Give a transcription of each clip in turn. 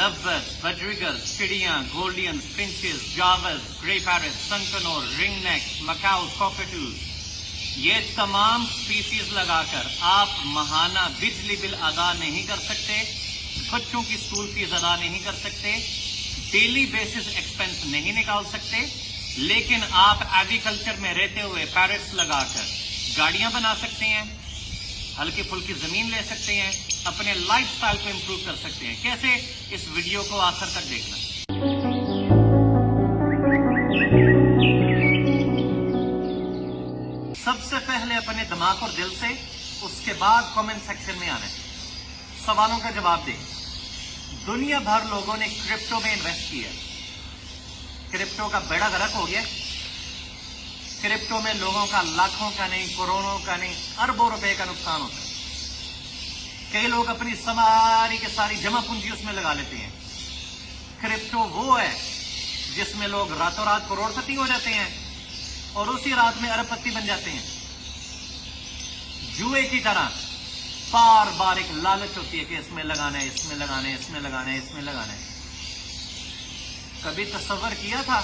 lovebirds, budgerigars, चिड़ियाँ, gordians, finches, javas, grey parrots, sunconor, ringneck, macaws, cockatoos, ये तमाम species लगाकर आप माहाना बिजली बिल अदा नहीं कर सकते, बच्चों की स्कूल फीस अदा नहीं कर सकते, डेली बेसिस एक्सपेंस नहीं निकाल सकते, लेकिन आप एग्रीकल्चर में रहते हुए पैरेट्स लगाकर गाड़ियां बना सकते हैं, हल्की फुल्की जमीन ले सकते हैं, अपने लाइफस्टाइल को इंप्रूव कर सकते हैं। कैसे? इस वीडियो को आखिर तक देखना। सबसे पहले अपने दिमाग और दिल से, उसके बाद कमेंट सेक्शन में आना है, सवालों का जवाब दें। दुनिया भर लोगों ने क्रिप्टो में इन्वेस्ट किया, क्रिप्टो का बेड़ा गर्क हो गया। क्रिप्टो में लोगों का लाखों का नहीं, करोड़ों का नहीं, अरबों रुपए का नुकसान होता है। कई लोग अपनी सारी के सारी जमा पूंजी उसमें लगा लेते हैं। क्रिप्टो वो है जिसमें लोग रातों रात करोड़पति हो जाते हैं और उसी रात में अरबपति बन जाते हैं। जुए की तरह बार बार एक लालच होती है कि इसमें लगाना है, इसमें लगाना है, इसमें लगाना है, इसमें लगाना है। कभी तसव्वुर किया था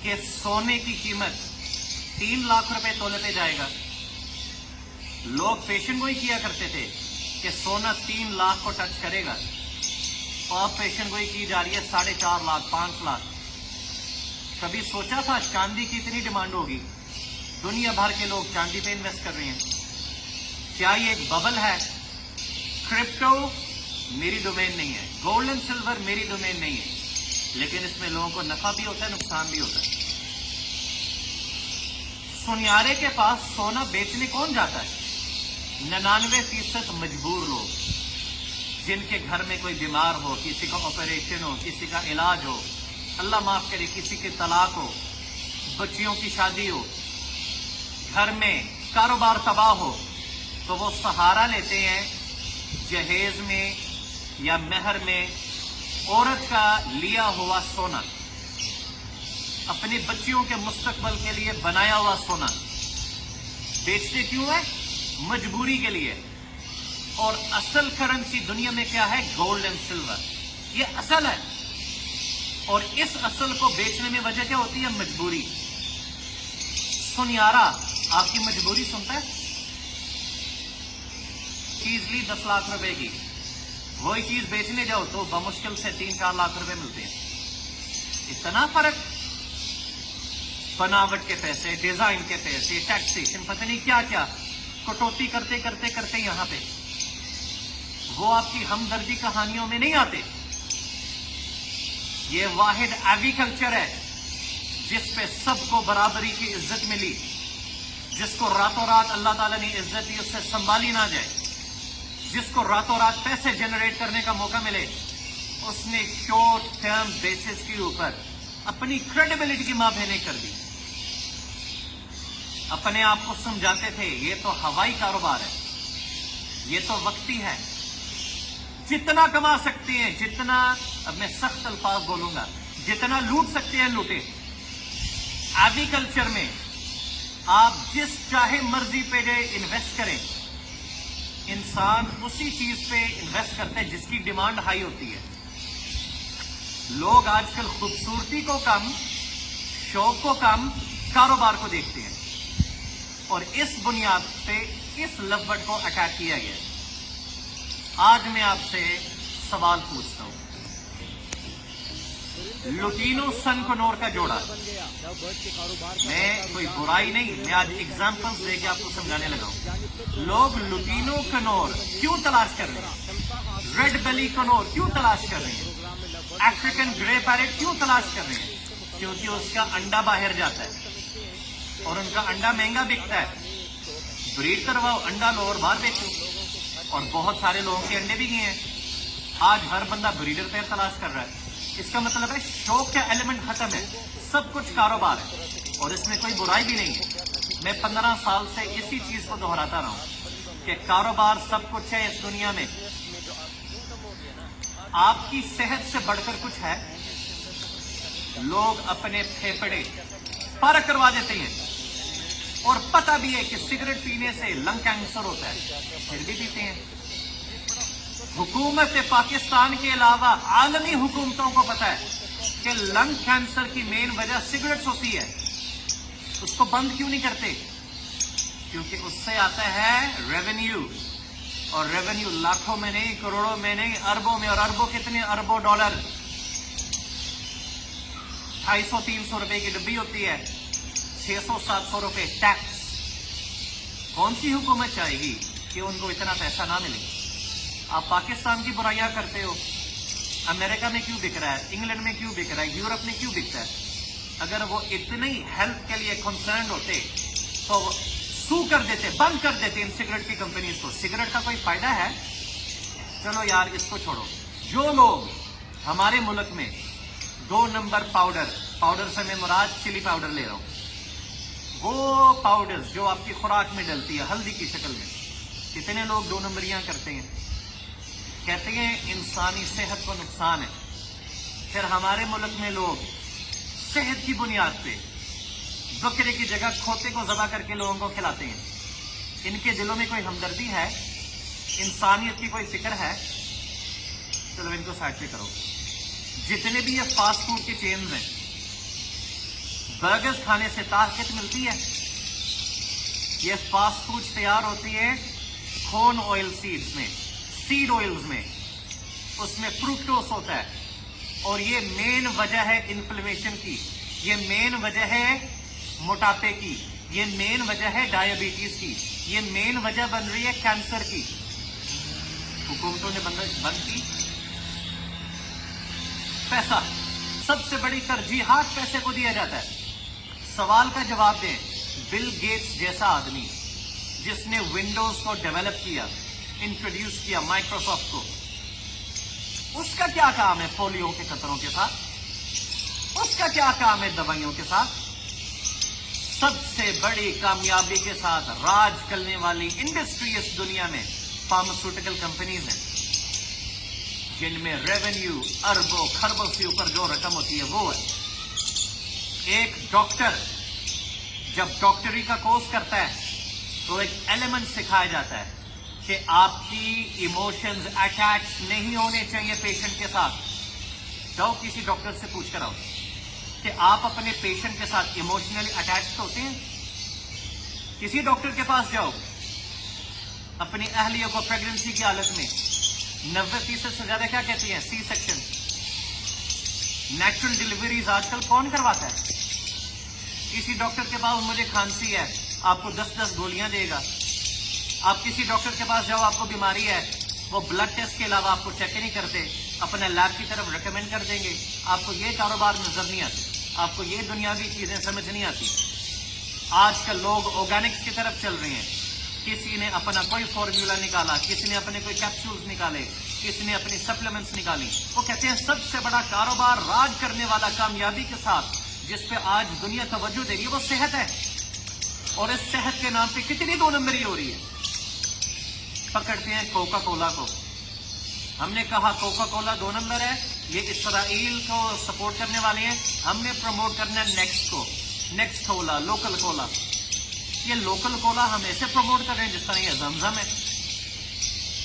कि सोने की कीमत 3 लाख रुपए तोले पे जाएगा? लोग पेशन गोई किया करते थे कि सोना 3 लाख को टच करेगा, और अब पेशन गोई की जा रही है 4.5 लाख, 5 लाख। कभी सोचा था चांदी की इतनी डिमांड होगी? दुनिया भर के लोग चांदी पे इन्वेस्ट कर रहे हैं। क्या ये एक बबल है? क्रिप्टो मेरी डोमेन नहीं है, गोल्ड एंड सिल्वर मेरी डोमेन नहीं है, लेकिन इसमें लोगों को नफा भी होता है, नुकसान भी होता है। सुनियारे के पास सोना बेचने कौन जाता है? 99% मजबूर लोग, जिनके घर में कोई बीमार हो, किसी का ऑपरेशन हो, किसी का इलाज हो, अल्लाह माफ करे किसी के तलाक हो, बच्चियों की शादी हो, घर में कारोबार तबाह हो, तो वो सहारा लेते हैं जहेज में या महर में औरत का लिया हुआ सोना, अपनी बच्चियों के मुस्तकबल के लिए बनाया हुआ सोना। बेचते क्यों है? मजबूरी के लिए। और असल करेंसी दुनिया में क्या है? Gold and silver. ये असल है, और इस असल को बेचने में वजह क्या होती है? मजबूरी। सुनियारा आपकी मजबूरी सुनता है? चीज ली 10 लाख रुपए की, वही चीज बेचने जाओ तो बमुश्किल से 3-4 लाख रुपए मिलते हैं। इतना फर्क। बनावट के पैसे, डिजाइन के पैसे, टैक्सेशन, पता नहीं क्या क्या कटौती करते करते करते यहां पे वो आपकी हमदर्दी कहानियों में नहीं आते। ये वाहिद एग्रीकल्चर है जिस पे सबको बराबरी की इज्जत मिली, जिसको रातों रात अल्लाह ताला ने इज्जत दी उससे संभाली ना जाए, जिसको रातों रात पैसे जनरेट करने का मौका मिले, उसने शॉर्ट टर्म बेसिस के ऊपर अपनी क्रेडिबिलिटी की मां बहने कर दी। अपने आप को समझाते थे ये तो हवाई कारोबार है, ये तो वक्ती है, जितना कमा सकते हैं, जितना, अब मैं सख्त अल्फाज बोलूंगा, जितना लूट सकते हैं लूटे। एग्रीकल्चर में आप जिस चाहे मर्जी पे गए इन्वेस्ट करें, इंसान उसी चीज पे इन्वेस्ट करते हैं जिसकी डिमांड हाई होती है। लोग आजकल खूबसूरती को कम, शौक को कम, कारोबार को देखते हैं, और इस बुनियाद पे इस लफ्ज को अटैक किया गया। आज मैं आपसे सवाल पूछता हूं, लुटीनो सनकनोर का जोड़ा, मैं कोई बुराई नहीं, मैं आज एग्जांपल्स देके आपको समझाने लगा हूं। लोग लुटीनो कनोर क्यों तलाश कर रहे हैं? रेड बेली कनोर क्यों तलाश कर रहे हैं? अफ्रीकन ग्रे पैरेट क्यों तलाश कर रहे हैं? क्योंकि उसका अंडा बाहर जाता है और उनका अंडा महंगा बिकता है। ब्रीड करवाओ, अंडा लो और बाहर बेचो। और बहुत सारे लोगों के अंडे भी गए हैं। आज हर बंदा ब्रीडर पेयर तलाश कर रहा है। इसका मतलब है शौक का एलिमेंट खत्म है, सब कुछ कारोबार है, और इसमें कोई बुराई भी नहीं है। मैं 15 साल से इसी चीज को दोहराता रहा हूं कि कारोबार सब कुछ है इस दुनिया में। आपकी सेहत से बढ़कर कुछ है? लोग अपने फेफड़े पार करवा देते हैं, और पता भी है कि सिगरेट पीने से लंग कैंसर होता है, फिर भी पीते हैं। हुकूमत पाकिस्तान के अलावा आलमी हुकूमतों को पता है कि लंग कैंसर की मेन वजह सिगरेट्स होती है। उसको बंद क्यों नहीं करते? क्योंकि उससे आता है रेवेन्यू, और रेवेन्यू लाखों में नहीं, करोड़ों में नहीं, अरबों में। और अरबों कितने? अरबों डॉलर। 250-300 रुपए की डब्बी होती है, 600-700 रुपए टैक्स। कौन सी हुकूमत चाहेगी कि उनको इतना पैसा ना मिले? आप पाकिस्तान की बुराइयां करते हो। अमेरिका में क्यों बिक रहा है, इंग्लैंड में क्यों बिक रहा है, यूरोप में क्यों बिकता है? अगर वो इतनी हेल्थ के लिए कंसर्न होते तो सू कर देते, बंद कर देते इन सिगरेट की कंपनीज को। सिगरेट का कोई फायदा है? चलो यार इसको छोड़ो। जो लोग हमारे मुल्क में 2 नंबर पाउडर से मैं मुराद चिली पाउडर ले रहा हूं, वो पाउडर्स जो आपकी खुराक में डलती है हल्दी की शक्ल में, कितने लोग 2 नंबरियां करते हैं, कहते हैं इंसानी सेहत को नुकसान है। फिर हमारे मुल्क में लोग सेहत की बुनियाद पे बकरे की जगह खोते को ज़बह करके लोगों को खिलाते हैं। इनके दिलों में कोई हमदर्दी है, इंसानियत की कोई फिक्र है? चलो इनको साइड पे करो। जितने भी ये फास्ट फूड के चेन्स हैं, बर्गर्स खाने से ताकत मिलती है। ये फास्ट फूड तैयार होती है कॉर्न ऑयल सीड्स में, सीड ऑयल्स में, उसमें फ्रुक्टोस होता है। और ये मेन वजह है इन्फ्लेमेशन की, ये मेन वजह है मोटापे की, ये मेन वजह है डायबिटीज की, ये मेन वजह बन रही है कैंसर की। हुकूमतों ने बंद की। पैसा, सबसे बड़ी तरजीहात पैसे को दिया जाता है। सवाल का जवाब दें, बिल गेट्स जैसा आदमी जिसने विंडोज को डेवलप किया, इंट्रोड्यूस किया माइक्रोसॉफ्ट को, उसका क्या काम है पोलियो के खतरों के साथ? उसका क्या काम है दवाइयों के साथ? सबसे बड़ी कामयाबी के साथ राज करने वाली इंडस्ट्री इस दुनिया में फार्मास्यूटिकल कंपनीज हैं, जिनमें रेवेन्यू अरबों खरबों से ऊपर जो रकम होती है वो है। एक डॉक्टर जब डॉक्टरी का कोर्स करता है तो एक एलिमेंट सिखाया जाता है कि आपकी इमोशंस अटैच नहीं होने चाहिए पेशेंट के साथ। जाओ किसी डॉक्टर से पूछ कर आओ कि आप अपने पेशेंट के साथ इमोशनली अटैच होते हैं? किसी डॉक्टर के पास जाओ, अपनी अहलिया को प्रेगनेंसी की हालत में 90% से ज्यादा क्या कहती हैं? C section. नेचुरल डिलीवरीज आजकल कौन करवाता है? किसी डॉक्टर के पास मुझे खांसी है, आपको 10-10 गोलियां देगा। आप किसी डॉक्टर के पास जाओ, आपको बीमारी है, वो ब्लड टेस्ट के अलावा आपको चेक नहीं करते, अपने लैब की तरफ रिकमेंड कर देंगे। आपको ये कारोबार नजर नहीं आती, आपको ये दुनियावी चीजें समझ नहीं आती। आजकल लोग ऑर्गेनिक्स की तरफ चल रहे हैं। किसी ने अपना कोई फॉर्मूला निकाला, किसी ने अपने कोई कैप्सूल्स निकाले, किसी ने अपनी सप्लीमेंट्स निकाली। वो कहते हैं सबसे बड़ा कारोबार राज करने वाला कामयाबी के साथ जिस पे आज दुनिया तवज्जो दे रही है वो सेहत है। और इस सेहत के नाम पे कितनी 2 नंबरी हो रही है। पकड़ते हैं कोका कोला को, हमने कहा कोका कोला 2 नंबर है, ये इसराइल को सपोर्ट करने वाले हैं, हमने प्रमोट करना है नेक्स्ट कोला, लोकल कोला। ये लोकल कोला हम ऐसे प्रमोट कर रहे हैं जिस तरह ये जमजम है।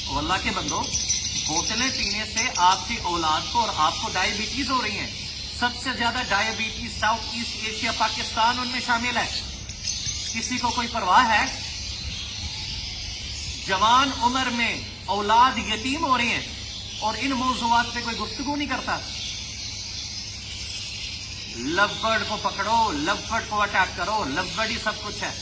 और अल्लाह के बंदो, बोतलें पीने से आपकी औलाद को और आपको डायबिटीज हो रही है। सबसे ज्यादा diabetes south east Asia, Pakistan उनमें शामिल है। किसी को कोई परवाह है? जवान उम्र में औलाद यतीम हो रही है और इन मौजूआत पे कोई गुफ्तगू नहीं करता। लवबर्ड को पकड़ो, लवबर्ड को अटैक करो, लवबर्ड ही सब कुछ है।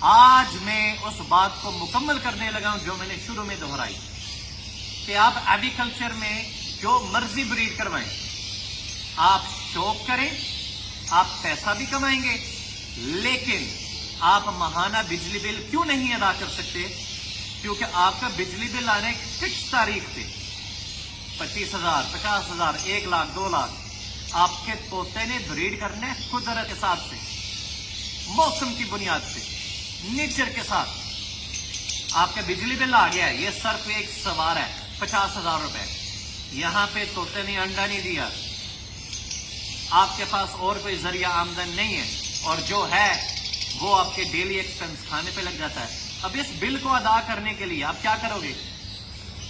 आज मैं उस बात को मुकम्मल करने लगा हूं जो मैंने शुरू में दोहराई कि आप एग्रीकल्चर में जो मर्जी ब्रीड करवाएं, आप शौक करें, आप पैसा भी कमाएंगे, लेकिन आप माहाना बिजली बिल क्यों नहीं अदा कर सकते? क्योंकि आपका बिजली बिल आने एक फिक्स तारीख पे 25,000, 50,000, 1 लाख, 2 लाख आपके तोते ने ब्रीड करने कुदरत के हिसाब से, मौसम की बुनियाद पे, नेचर के साथ। आपका बिजली बिल आ गया है, ये सर पे एक सवार है 50,000 रुपए, यहां पे तोते ने अंडा नहीं दिया, आपके पास और कोई जरिया आमदन नहीं है, और जो है वो आपके डेली एक्सपेंस खाने पे लग जाता है। اب اس بل کو ادا کرنے کے لیے آپ کیا کرو گے؟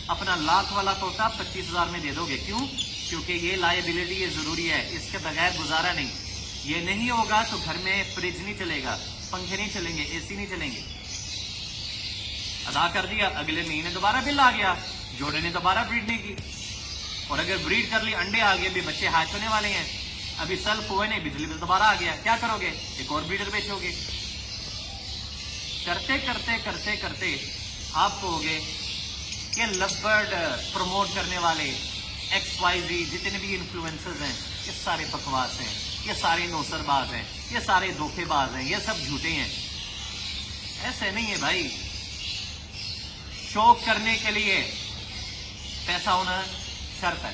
اپنا لاکھ والا طوطا 25,000 میں دے دو گے. کیوں؟ کیونکہ یہ لائبلٹی، یہ ضروری ہے، اس کے بغیر گزارا نہیں. یہ نہیں ہوگا تو گھر میں فریج نہیں چلے گا، پنکھے نہیں چلیں گے، اے سی نہیں چلیں گے. ادا کر دیا، اگلے مہینے دوبارہ بل آ گیا، جوڑے نے دوبارہ بریڈ نہیں کی. اور اگر بریڈ کر لی، انڈے آ گئے، بھی بچے ہیچ ہونے والے ہیں، ابھی سیلف ہوئے نہیں، بجلی بل دوبارہ آ گیا. کیا کرو گے؟ ایک اور بریڈر بیچو گے. کرتے کرتے کرتے کرتے آپ کو ہوگے کہ لو برڈ پروموٹ کرنے والے ایکس وائی زی جتنے بھی انفلوئنسرز ہیں، یہ سارے بکواس ہیں، یہ سارے نوسر باز ہیں، یہ سارے دھوکے باز ہیں، یہ سب جھوٹے ہیں. ایسے نہیں ہے بھائی. شوق کرنے کے لیے پیسہ ہونا شرط ہے.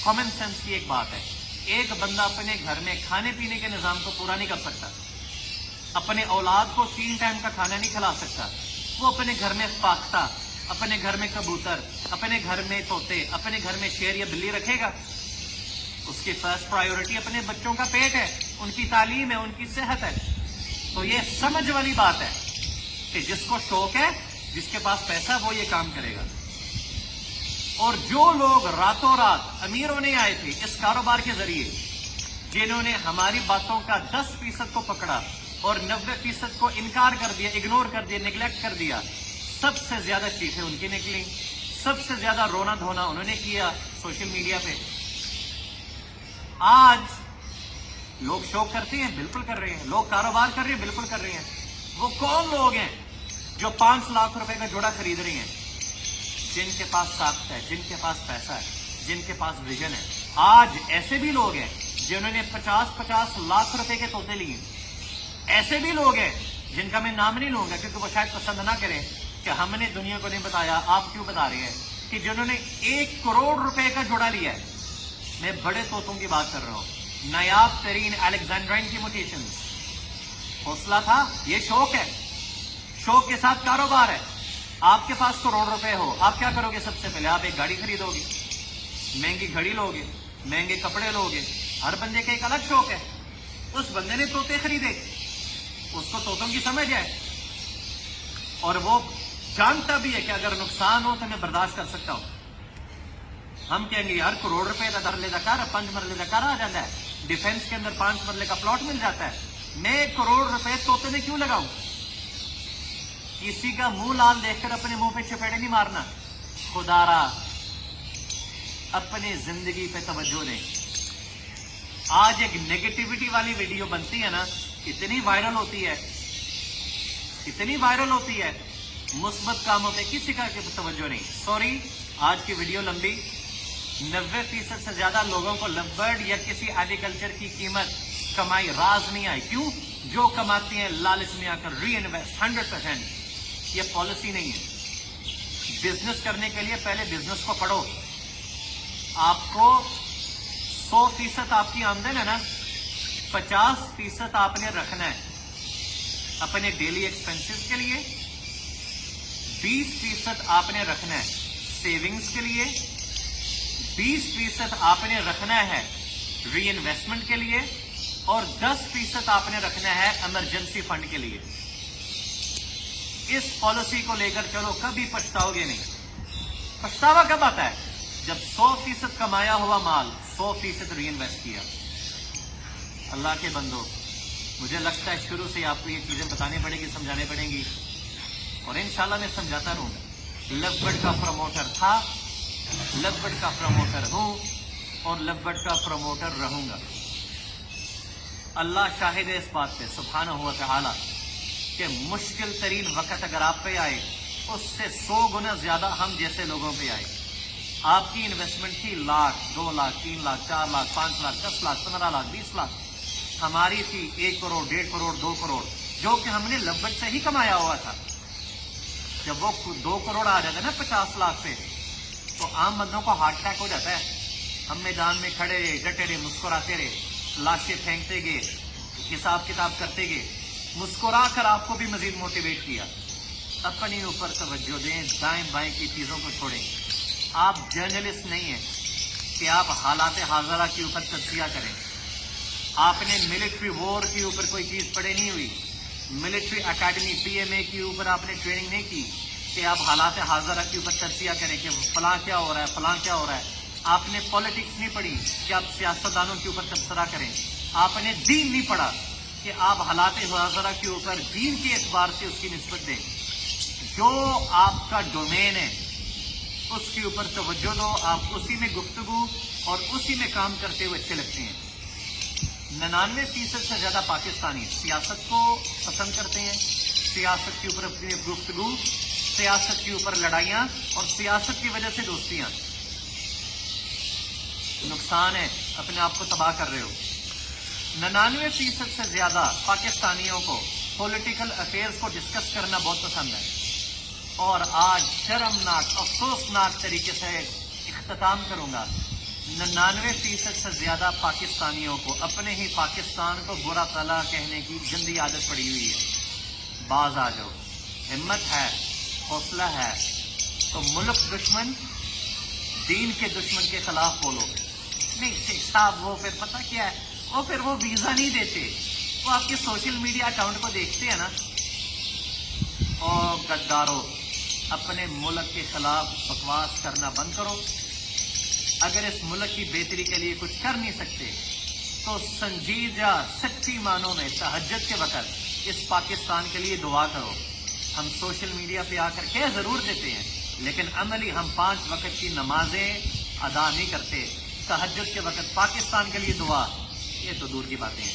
کامن سینس کی ایک بات ہے. ایک بندہ اپنے گھر میں کھانے پینے کے نظام کو پورا نہیں کر سکتا، اپنے اولاد کو 3 ٹائم کا کھانا نہیں کھلا سکتا. وہ اپنے گھر میں فاختہ، اپنے گھر میں کبوتر، اپنے گھر میں طوطے، اپنے گھر میں شیر یا بلی رکھے گا؟ اس کی فرسٹ پرائیورٹی اپنے بچوں کا پیٹ ہے، ان کی تعلیم ہے، ان کی صحت ہے. تو یہ سمجھ والی بات ہے کہ جس کو شوق ہے، جس کے پاس پیسہ، وہ یہ کام کرے گا. اور جو لوگ راتوں رات امیر ہونے آئے تھے اس کاروبار کے ذریعے، جنہوں نے ہماری باتوں کا 10% کو پکڑا اور 90% کو انکار کر دیا، اگنور کر دیا، نیگلیکٹ کر دیا، سب سے زیادہ چیخیں ان کی نکلی، سب سے زیادہ رونا دھونا انہوں نے کیا سوشل میڈیا پہ. آج لوگ شوق کرتے ہیں، بالکل کر رہے ہیں. لوگ کاروبار کر رہے ہیں، بالکل کر رہے ہیں. وہ کون لوگ ہیں جو 5 لاکھ روپے کا جوڑا خرید رہے ہیں؟ جن کے پاس ساخت ہے، جن کے پاس پیسہ ہے، جن کے پاس ویژن ہے. آج ایسے بھی لوگ ہیں جنہوں نے 50 لاکھ روپے کے طوطے لیے. ایسے بھی لوگ ہیں جن کا میں نام نہیں لوں گا کیونکہ وہ شاید پسند نہ کریں کہ ہم نے دنیا کو نہیں بتایا، آپ کیوں بتا رہے ہیں، کہ جنہوں نے 1 کروڑ روپے کا جوڑا لیا ہے. میں بڑے طوطوں کی بات کر رہا ہوں، نایاب ترین الیگزینڈرائن کی موٹیشنز. حوصلہ تھا، یہ شوق ہے، شوق کے ساتھ کاروبار ہے. آپ کے پاس کروڑ روپے ہو، آپ کیا کرو گے؟ سب سے پہلے آپ ایک گاڑی خریدو گے، مہنگی گھڑی لو گے، مہنگے کپڑے لو گے. ہر بندے کا ایک الگ شوق ہے. اس بندے نے طوطے خریدے، اس کو طوطوں کی سمجھ ہے، اور وہ جانتا بھی ہے کہ اگر نقصان ہو تو میں برداشت کر سکتا ہوں. ہم کہیں گے یار کروڑ روپے کا درلے کا کار 5 مرلے کا کار آ جاتا ہے، ڈیفینس کے اندر 5 مرلے کا پلاٹ مل جاتا ہے. میں 1 کروڑ روپے طوطے میں کیوں لگاؤں؟ کسی کا منہ لال دیکھ کر اپنے منہ پہ چپیڑے نہیں مارنا. خدا را اپنی زندگی پہ توجہ دیں. آج ایک نیگیٹیوٹی والی ویڈیو بنتی ہے نا، اتنی وائرل ہوتی ہے، اتنی وائرل ہوتی ہے، مثبت کاموں پہ کسی کا توجہ نہیں. سوری، آج کی ویڈیو لمبی. 90% سے زیادہ لوگوں کو لو برڈ یا کسی ایگریکلچر کی قیمت کمائی راز نہیں آئی. کیوں؟ جو کماتے ہیں لالچ میں آ کر ری انویسٹ 100%. یہ پالیسی نہیں ہے. بزنس کرنے کے لیے پہلے بزنس کو پڑھو. آپ کو 100% آپ کی آمدن ہے نا، 50% آپ نے رکھنا ہے اپنے ڈیلی ایکسپینسز کے لیے، 20% آپ نے رکھنا ہے سیونگز کے لیے، 20% آپ نے رکھنا ہے ری انویسٹمنٹ کے لیے، اور 10% آپ نے رکھنا ہے ایمرجنسی فنڈ کے لیے. اس پالیسی کو لے کر چلو، کبھی پچھتاؤ گے نہیں. پچھتاوا کب آتا ہے؟ جب 100% کمایا ہوا مال 100% ری انویسٹ کیا. اللہ کے بندو، مجھے لگتا ہے شروع سے آپ کو یہ چیزیں بتانی پڑے گی، سمجھانے پڑیں گی، اور انشاءاللہ میں سمجھاتا رہوں گا. لو برڈ کا پروموٹر تھا، لو برڈ کا پروموٹر ہوں، اور لو برڈ کا پروموٹر رہوں گا. اللہ شاہد ہے اس بات پہ سبحانہ و تعالی کہ مشکل ترین وقت اگر آپ پہ آئے، اس سے 100 گنا زیادہ ہم جیسے لوگوں پہ آئے. آپ کی انویسٹمنٹ تھی 1 لاکھ، 2 لاکھ، 3 لاکھ، 4 لاکھ، 5 لاکھ، 10 لاکھ، 15 لاکھ، 20 لاکھ. ہماری تھی 1 کروڑ، 1.5 کروڑ، 2 کروڑ، جو کہ ہم نے لو برڈ سے ہی کمایا ہوا تھا. جب وہ 2 کروڑ آ جاتا ہے نا 50 لاکھ پہ، تو عام بندوں کو ہارٹ اٹیک ہو جاتا ہے. ہم میدان میں کھڑے رہے، ڈٹے رہے، مسکراتے رہے، لاشیں پھینکتے گئے، حساب کتاب کرتے گئے، مسکرا کر آپ کو بھی مزید موٹیویٹ کیا. اپنے اوپر توجہ دیں، دائیں بائیں کی چیزوں کو چھوڑیں. آپ جرنلسٹ نہیں ہیں کہ آپ حالات حاضرہ کے اوپر تجزیہ کریں. آپ نے ملٹری وار کے اوپر کوئی چیز پڑھی نہیں ہوئی، ملٹری اکیڈمی PMA کے اوپر آپ نے ٹریننگ نہیں کی کہ آپ حالات حاضرہ کے اوپر تجزیہ کریں کہ فلاں کیا ہو رہا ہے، فلاں کیا ہو رہا ہے. آپ نے پالیٹکس نہیں پڑھی کہ آپ سیاستدانوں کے اوپر تبصرہ کریں. آپ نے دین نہیں پڑھا کہ آپ حالات حاضرہ کے اوپر دین کے اعتبار سے اس کی نسبت دیں. جو آپ کا ڈومین ہے اس کے اوپر توجہ دو، آپ اسی میں گفتگو اور اسی میں کام کرتے ہوئے اچھے لگتے ہیں. 99% سے زیادہ پاکستانی سیاست کو پسند کرتے ہیں، سیاست کے اوپر اپنی گفتگو، سیاست کے اوپر لڑائیاں اور سیاست کی وجہ سے دوستیاں. نقصان ہے، اپنے آپ کو تباہ کر رہے ہو. 99% سے زیادہ پاکستانیوں کو پولیٹیکل افیئرز کو ڈسکس کرنا بہت پسند ہے. اور آج شرمناک افسوسناک طریقے سے اختتام کروں گا، 99% سے زیادہ پاکستانیوں کو اپنے ہی پاکستان کو برا بھلا کہنے کی گندی عادت پڑی ہوئی ہے. باز آ جاؤ، ہمت ہے، حوصلہ ہے تو ملک دشمن، دین کے دشمن کے خلاف بولو. نہیں شیخ صاحب وہ پھر پتہ کیا ہے، وہ ویزا نہیں دیتے، وہ آپ کے سوشل میڈیا اکاؤنٹ کو دیکھتے ہیں نا. اور غدارو، اپنے ملک کے خلاف بکواس کرنا بند کرو. اگر اس ملک کی بہتری کے لیے کچھ کر نہیں سکتے تو سنجیدہ سچی معنوں میں تہجد کے وقت اس پاکستان کے لیے دعا کرو. ہم سوشل میڈیا پہ آ کر کہہ ضرور دیتے ہیں لیکن عملی ہم 5 وقت کی نمازیں ادا نہیں کرتے. تہجد کے وقت پاکستان کے لیے دعا، یہ تو دور کی باتیں ہیں.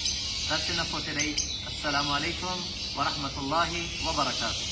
درس نفس ہوتے رہی. السلام علیکم ورحمۃ اللہ وبرکاتہ.